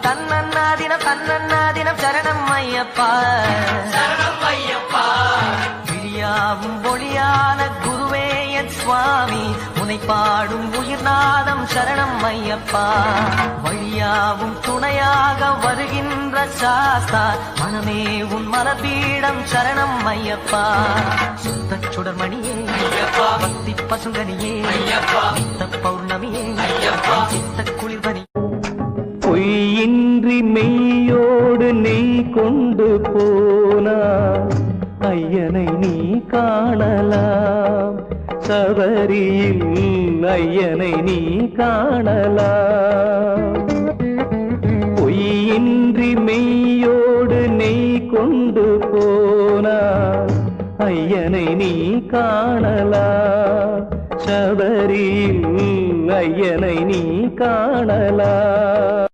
தன்னன்னாதினம் சரணம் ஐயப்பா விழியாவும் ஒளியான குருவே என் சுவாமி உனை பாடும் உயிர்நாதம் சரணம் ஐயப்பா வழியாவும் துணையாக வருகின்ற சாஸ்தா மனமே உன் மலபீடம் சரணம் ஐயப்பா சுத்த சுடர்மணியே பக்தி பசுங்கனியே சித்த பௌர்ணமியே சித்த குளிர்வனி பொய்யின்றி மெய்யோடு நெய் கொண்டு போனா ஐயனை நீ காணலாம் சபரியில் ஐயனை நீ காணலாம் பொய்யின்றி மெய்யோடு நெய் கொண்டு போனா ஐயனை நீ காணலாம் சபரியில் ஐயனை நீ காணலாம்